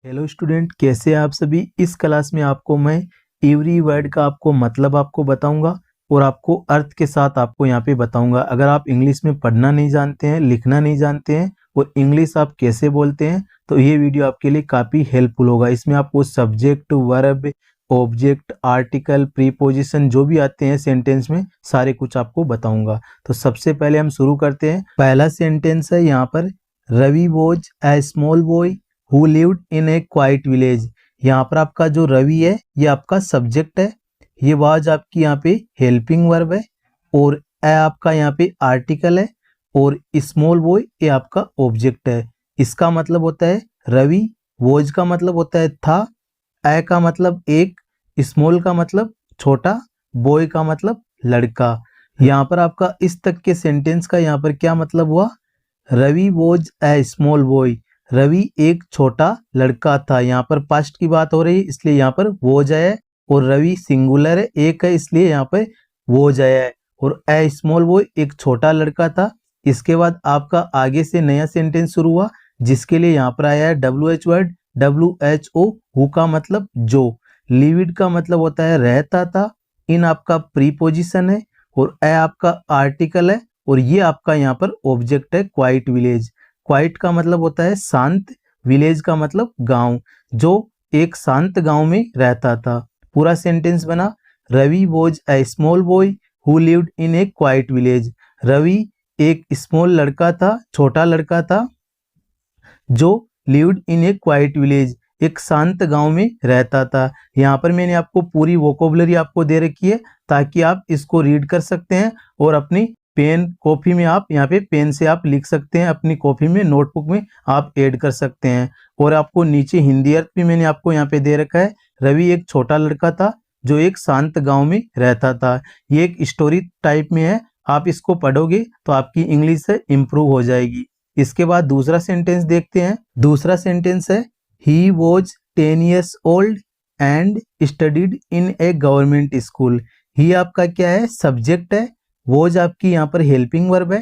Hello student, कैसे हैं आप सभी। इस क्लास में आपको मैं एवरी वर्ड का मतलब आपको बताऊंगा और आपको अर्थ के साथ आपको यहाँ पे बताऊंगा। अगर आप इंग्लिश में पढ़ना नहीं जानते हैं, लिखना नहीं जानते हैं और इंग्लिश आप कैसे बोलते हैं, तो ये वीडियो आपके लिए काफ़ी हेल्पफुल होगा। इसमें आपको subject, verb, object, article, preposition जो भी आते हैं सेंटेंस में, सारे कुछ आपको बताऊंगा। तो सबसे पहले हम शुरू करते हैं। पहला सेंटेंस है यहाँ पर, Ravi was a small boy who lived in a quite village. यहाँ पर आपका जो रवि है ये आपका सब्जेक्ट है, ये वाज आपकी यहाँ पे हेल्पिंग वर्ब है और ए आपका यहाँ पे आर्टिकल है और स्मॉल बॉय ये आपका ऑब्जेक्ट है। इसका मतलब होता है रवि, वॉज का मतलब होता है था, ए का मतलब एक, स्मॉल का मतलब छोटा, बॉय का मतलब लड़का। यहाँ पर आपका इस तक के सेंटेंस का यहाँ पर क्या मतलब हुआ, Ravi was a small boy, Ravi एक छोटा लड़का था। यहाँ पर पास्ट की बात हो रही है इसलिए यहाँ पर वॉज आया है और रवि सिंगुलर है, एक है, इसलिए यहाँ पर वॉज आया है और ए स्मॉल बॉय एक छोटा लड़का था। इसके बाद आपका आगे से नया सेंटेंस शुरू हुआ जिसके लिए यहाँ पर आया है WH वर्ड, WHO, हु का मतलब जो, लिविड का मतलब होता है रहता था, इन आपका प्रीपोजिशन है और ए आपका आर्टिकल है और ये आपका यहाँ पर ऑब्जेक्ट है क्वाइट विलेज। क्वाइट का मतलब होता है शांत, विलेज का मतलब गांव, जो एक शांत गांव में रहता था। पूरा सेंटेंस बना, Ravi was a small boy who lived in a quite village. Ravi एक स्मॉल लड़का था, छोटा लड़का था, जो lived in a quite village, एक शांत गांव में रहता था। यहाँ पर मैंने आपको पूरी वोकेबुलरी आपको दे रखी है ताकि आप इसको रीड कर सकते हैं और अपनी पेन कॉपी में आप यहाँ पे पेन से आप लिख सकते हैं, अपनी कॉपी में नोटबुक में आप ऐड कर सकते हैं। और आपको नीचे हिंदी अर्थ भी मैंने आपको यहाँ पे दे रखा है, रवि एक छोटा लड़का था जो एक शांत गांव में रहता था। ये एक स्टोरी टाइप में है, आप इसको पढ़ोगे तो आपकी इंग्लिश इम्प्रूव हो जाएगी। इसके बाद दूसरा सेंटेंस देखते हैं। दूसरा सेंटेंस है, he was 10 years old and studied in a government school. He आपका क्या है, सब्जेक्ट है, वॉज आपकी यहाँ पर हेल्पिंग वर्ब है,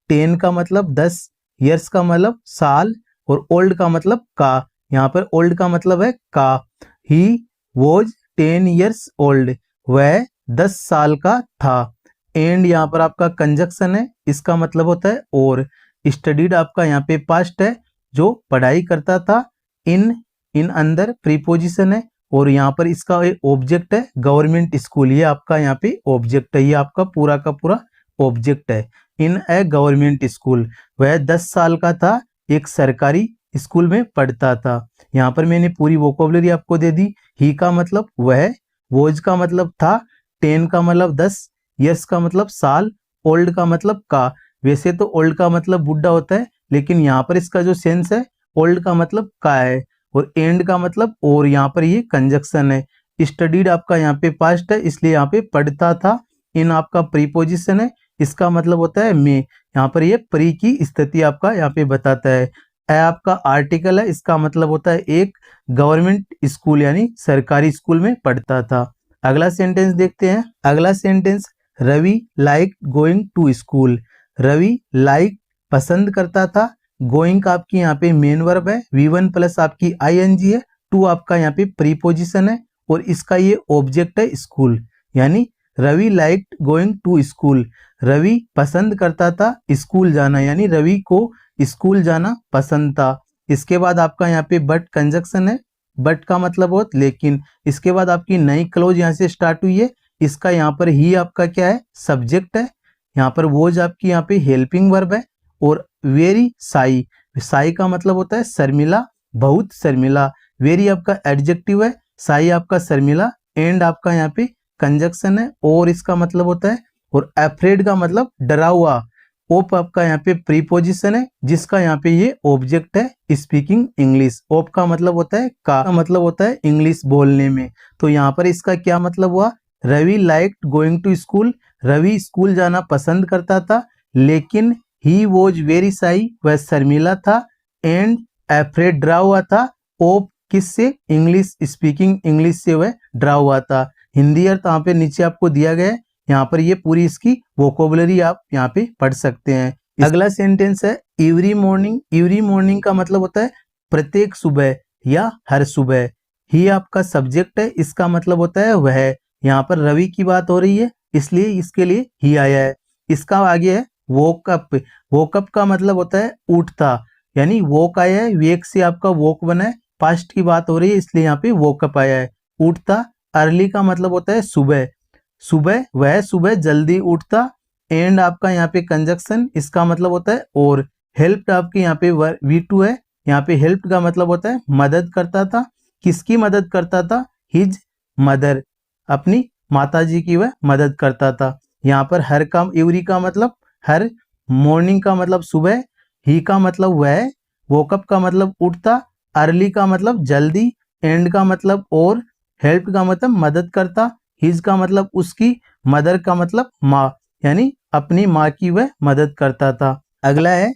10 का मतलब 10, ईयर्स का मतलब साल और ओल्ड का मतलब का। यहाँ पर ओल्ड का मतलब है का। ही वॉज 10 years ओल्ड, वह 10 साल का था। एंड यहाँ पर आपका कंजक्शन है, इसका मतलब होता है और। स्टडीड आपका यहाँ पे पास्ट है, जो पढ़ाई करता था। इन अंदर प्रीपोजिशन है और यहाँ पर इसका ऑब्जेक्ट है गवर्नमेंट स्कूल, ये आपका यहाँ पे ऑब्जेक्ट है, ये आपका पूरा का पूरा ऑब्जेक्ट है। इन ए गवर्नमेंट स्कूल, वह 10 साल का था, एक सरकारी स्कूल में पढ़ता था। यहाँ पर मैंने पूरी वोकेबुलरी आपको दे दी। ही का मतलब वह, वॉज का मतलब था, 10 का मतलब 10, यस का मतलब साल, ओल्ड का मतलब का। वैसे तो ओल्ड का मतलब बुढ़ा होता है, लेकिन यहाँ पर इसका जो सेंस है, ओल्ड का मतलब का है और एंड का मतलब और। यहाँ पर ये कंजक्शन है। स्टडीड आपका यहाँ पे पास्ट है, इसलिए यहाँ पे पढ़ता था। इन आपका प्रीपोजिशन है, इसका मतलब होता है में। यहाँ पर ये प्री की स्थिति आपका यहाँ पे बताता है। ए आपका आर्टिकल है, इसका मतलब होता है एक, गवर्नमेंट स्कूल यानी सरकारी स्कूल में पढ़ता था। अगला सेंटेंस देखते हैं। अगला sentence, Ravi like going to school. Ravi like पसंद करता था, गोइंग का आपकी यहाँ पे मेन वर्ब है, V1 प्लस आपकी ING है, टू आपका यहाँ पे प्रीपोजिशन है और इसका ये ऑब्जेक्ट है स्कूल, यानी Ravi like going to school. Ravi पसंद करता था स्कूल जाना, यानी रवि को स्कूल जाना पसंद था। इसके बाद आपका यहाँ पे बट कंजक्शन है, बट का मतलब हो लेकिन। इसके बाद आपकी नई क्लोज यहाँ से स्टार्ट हुई है, इसका यहाँ पर ही आपका क्या है, सब्जेक्ट है। यहाँ पर वॉज आपकी यहाँ पे हेल्पिंग वर्ब है और वेरी साई, साई का मतलब होता है शर्मिला, बहुत शर्मिला। वेरी आपका एडजेक्टिव है, साई आपका शर्मिला, एंड आपका यहाँ पे कंजक्शन है और इसका मतलब होता है और। अफ्रेड का मतलब डरा हुआ। ओप आपका यहाँ पे प्रीपोजिशन है, जिसका यहाँ पे ये ऑब्जेक्ट है स्पीकिंग इंग्लिश। ओप का मतलब होता है का मतलब होता है इंग्लिश बोलने में। तो यहाँ पर इसका क्या मतलब हुआ, Ravi liked going to school, Ravi school जाना पसंद करता था, लेकिन ही वॉज वेरी साई, वह शर्मिला था, एंड अफ्रेड डरा हुआ था, ओप किससे, इंग्लिश स्पीकिंग इंग्लिश से वह डरा हुआ था। हिंदी अर्थ यहाँ पे नीचे आपको दिया गया है, यहाँ पर ये पूरी इसकी वोकेबुलरी आप यहाँ पे पढ़ सकते हैं। अगला सेंटेंस है, एवरी मॉर्निंग। एवरी मॉर्निंग का मतलब होता है प्रत्येक सुबह, या हर सुबह। ही आपका सब्जेक्ट है, इसका मतलब होता है वह। यहाँ पर रवि की बात हो रही है इसलिए इसके लिए ही आया है। इसका आगे है वोक अप। वोक अप का मतलब होता है उठता, यानी वोक आया है, वेक से आपका वोक बना है, पास्ट की बात हो रही है इसलिए यहाँ पे वोकअप आया है, उठता। अर्ली का मतलब होता है सुबह। सुबह, वह सुबह जल्दी उठता। एंड आपका यहाँ पे कंजक्शन, इसका मतलब होता है और। हेल्प आपके यहाँ पे V2 है। यहाँ पे हेल्प का मतलब होता है मदद करता था। किसकी मदद करता था? हिज मदर, अपनी माताजी की वह मदद करता था। यहाँ पर हर काम, एवरी का मतलब हर, मॉर्निंग का मतलब सुबह, ही का मतलब वह, वोकअप का मतलब उठता, अर्ली का मतलब जल्दी, एंड का मतलब और, हेल्प का मतलब मदद करता, हिज का मतलब उसकी, मदर का मतलब माँ, यानी अपनी माँ की वह मदद करता था। अगला है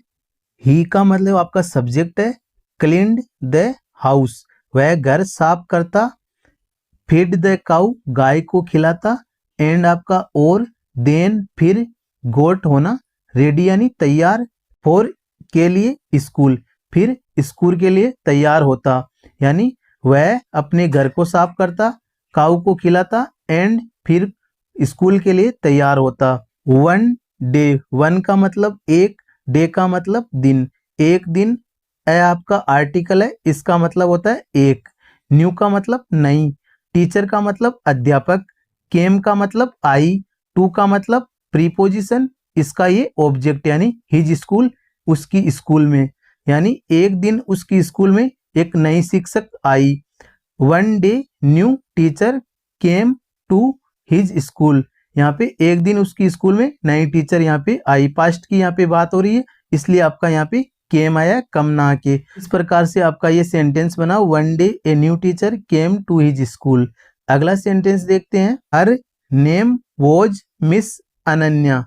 ही का मतलब आपका सब्जेक्ट है, क्लीन्ड द हाउस, वह घर साफ करता। फीड द काउ, गाय को खिलाता। एंड आपका और, देन फिर, गोट होना, रेडी यानी तैयार, फॉर के लिए स्कूल, फिर स्कूल के लिए तैयार होता, यानी वह अपने घर को साफ करता, काऊ को खिलाता, एंड फिर स्कूल के लिए तैयार होता। वन डे, वन का मतलब एक, डे का मतलब दिन, एक दिन। है आपका आर्टिकल है, इसका मतलब होता है एक। न्यू का मतलब नई। टीचर का मतलब अध्यापक। केम का मतलब आई। टू का मतलब प्रीपोजिशन, इसका ये ऑब्जेक्ट यानी हिज स्कूल, उसकी स्कूल में, यानी एक दिन उसकी स्कूल में एक नई शिक्षक आई। One day new teacher came to his school, यहाँ पे एक दिन उसकी स्कूल में नई टीचर यहाँ पे आई। पास्ट की यहाँ पे बात हो रही है इसलिए आपका यहाँ पे केम आया, कम ना के। इस प्रकार से आपका ये सेंटेंस बना, one day a new teacher came to his school. अगला सेंटेंस देखते हैं, her name was miss Ananya.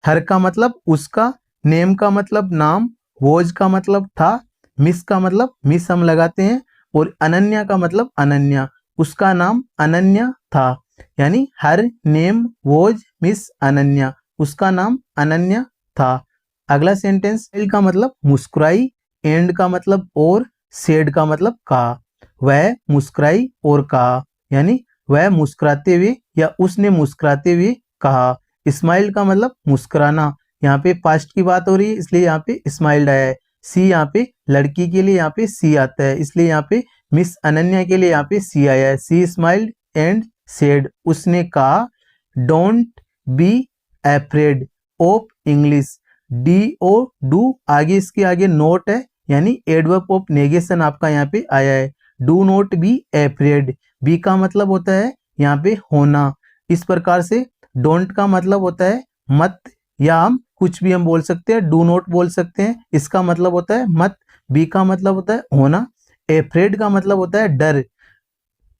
Her का मतलब उसका, नेम का मतलब नाम, वॉज का मतलब था, मिस का मतलब मिस हम लगाते हैं, और अनन्या का मतलब अनन्या, उसका नाम अनन्या था, यानी हर नेम वॉज मिस अनन्या, उसका नाम अनन्या था। अगला सेंटेंस, एल का मतलब मुस्कुराई, एंड का मतलब और, सेड का मतलब कहा। वह मुस्कुराई और कहा, यानी वह मुस्कुराते हुए या उसने मुस्कुराते हुए कहा। स्माइल का मतलब मुस्कुराना, यहाँ पे पास्ट की बात हो रही है इसलिए यहाँ पे स्माइल्ड आया है। सी यहाँ पे लड़की के लिए यहाँ पे सी आता है इसलिए यहाँ पे मिस अनन्या के लिए यहाँ पे सी आया है। सी स्माइल्ड एंड सेड, उसने कहा, don't be afraid of English. D O do, आगे इसके आगे नोट है यानी एडवर्ब ऑफ नेगेशन आपका यहाँ पे आया है। Do not be afraid, be का मतलब होता है यहाँ पे होना। इस प्रकार से डोंट का मतलब होता है मत, या हम कुछ भी हम बोल सकते हैं, डू नॉट बोल सकते हैं, इसका मतलब होता है मत। बी का मतलब होता है होना। एफ्रेड का मतलब होता है डर।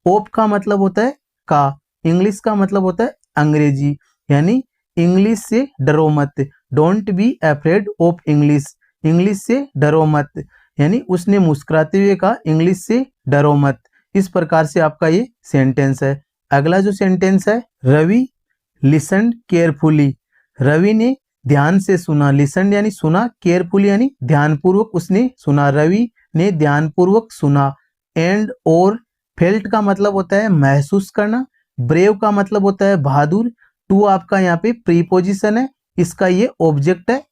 ओप का मतलब होता है का। इंग्लिश का मतलब होता है अंग्रेजी, यानी इंग्लिश से डरो मत। Don't be afraid of English, English से डरो मत, यानी उसने मुस्कुराते हुए कहा इंग्लिश से डरो मत। इस प्रकार से आपका ये सेंटेंस है। अगला जो सेंटेंस है, रवि लिसन केयरफुली। रवि ने ध्यान से सुना, लिसन यानी सुना, केयरफुली यानी ध्यानपूर्वक उसने सुना। रवि ने ध्यानपूर्वक सुना। एंड और, फेल्ट का मतलब होता है महसूस करना। ब्रेव का मतलब होता है बहादुर। टू आपका यहाँ पे प्रीपोजिशन है, इसका ये ऑब्जेक्ट है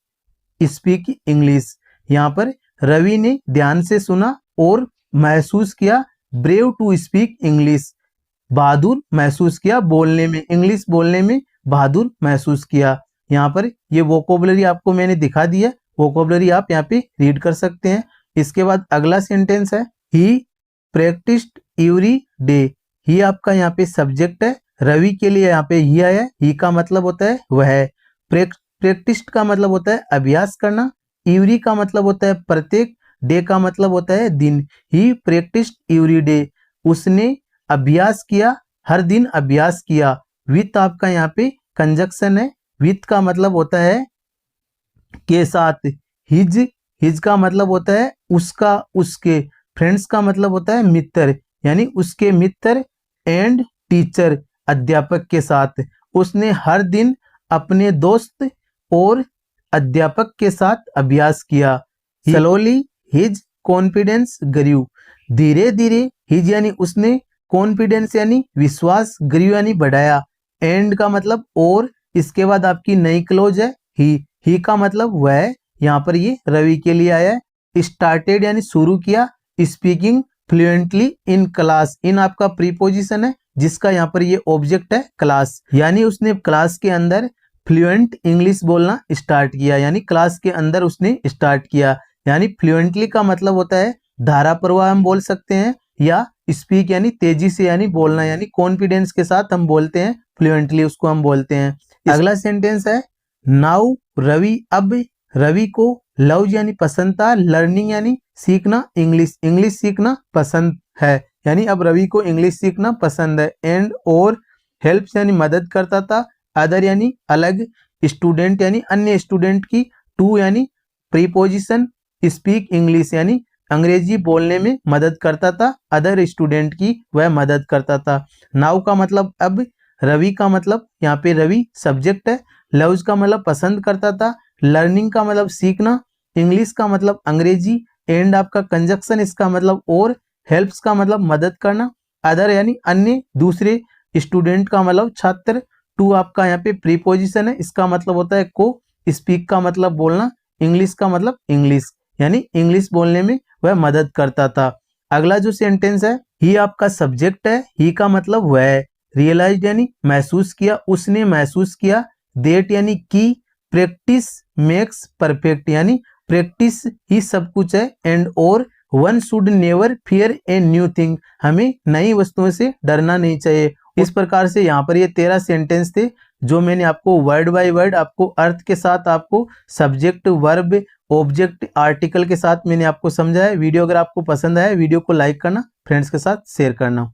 स्पीक इंग्लिश। यहाँ पर रवि ने ध्यान से सुना और महसूस किया, ब्रेव टू स्पीक इंग्लिश, बहादुर महसूस किया बोलने में, इंग्लिश बोलने में बहादुर महसूस किया। यहाँ पर ये वोकेबुलरी आपको मैंने दिखा दिया, वोकेबुलरी आप यहाँ पे रीड कर सकते हैं। इसके बाद अगला सेंटेंस है, ही प्रैक्टिस्ड एवरी डे। ही आपका यहाँ पे सब्जेक्ट है, रवि के लिए यहाँ पे ही आया है। ही का मतलब होता है वह। प्रैक्टिस्ड का मतलब होता है अभ्यास करना। एवरी का मतलब होता है प्रत्येक। डे का मतलब होता है दिन। ही प्रैक्टिस्ड एवरी डे, उसने अभ्यास किया, हर दिन अभ्यास किया। विथ आपका यहाँ पे कंजक्शन है, विथ का मतलब होता है के साथ। हिज, हिज का मतलब होता है उसका, उसके। फ्रेंड्स का मतलब होता है मित्र, यानी उसके मित्र। एंड टीचर, अध्यापक के साथ। उसने हर दिन अपने दोस्त और अध्यापक के साथ अभ्यास किया। स्लोली हिज कॉन्फिडेंस ग्रू, धीरे धीरे हिज यानी उसने, कॉन्फिडेंस यानी विश्वास, ग्रीव यानी बढ़ाया, एंड का मतलब और, इसके बाद आपकी नई क्लोज है ही का मतलब वह, यहाँ पर ये रवि के लिए आया है। स्टार्टेड यानी शुरू किया, स्पीकिंग फ्लुएंटली इन क्लास, इन आपका प्रीपोजिशन है जिसका यहाँ पर ये ऑब्जेक्ट है क्लास, यानी उसने क्लास के अंदर फ्लुएंट इंग्लिश बोलना स्टार्ट किया, यानी क्लास के अंदर उसने स्टार्ट किया। यानी फ्लुएंटली का मतलब होता है धारा प्रवाह हम बोल सकते हैं, या स्पीक यानी तेजी से यानी बोलना, यानी कॉन्फिडेंस के साथ हम बोलते हैं फ्लुएंटली, उसको हम बोलते हैं। अगला सेंटेंस है नाउ रवि, अब रवि को लव यानी पसंद था, लर्निंग यानी सीखना, इंग्लिश सीखना पसंद है, यानी अब रवि को इंग्लिश सीखना पसंद है। एंड और हेल्प्स यानी मदद करता था, अदर यानी अलग, स्टूडेंट यानी अन्य स्टूडेंट की, टू यानी प्रीपोजिशन, स्पीक इंग्लिश यानी अंग्रेजी बोलने में मदद करता था, अदर स्टूडेंट की वह मदद करता था। नाउ का मतलब अब, रवि का मतलब यहाँ पे रवि सब्जेक्ट है, लव्स का मतलब पसंद करता था, लर्निंग का मतलब सीखना, इंग्लिश का मतलब अंग्रेजी, एंड आपका कंजक्शन इसका मतलब और, हेल्प्स का मतलब मदद करना, अदर यानी अन्य दूसरे, स्टूडेंट का मतलब छात्र, टू आपका यहाँ पे प्रीपोजिशन है इसका मतलब होता है को, स्पीक का मतलब बोलना, इंग्लिश का मतलब इंग्लिश, यानी इंग्लिश बोलने में वह मदद करता था। अगला जो सेंटेंस है ही आपका सब्जेक्ट है, ही का मतलब वह, रियलाइज यानी महसूस किया, उसने महसूस किया, देट यानी की, प्रैक्टिस मेक्स परफेक्ट यानी प्रैक्टिस ही सब कुछ है, एंड और one should never fear a new thing, हमें नई वस्तुओं से डरना नहीं चाहिए। इस प्रकार से यहाँ पर ये 13 सेंटेंस थे जो मैंने आपको वर्ड बाय वर्ड आपको अर्थ के साथ, आपको सब्जेक्ट वर्ब ऑब्जेक्ट आर्टिकल के साथ मैंने आपको समझाया। वीडियो अगर आपको पसंद आया वीडियो को लाइक करना, फ्रेंड्स के साथ शेयर करना।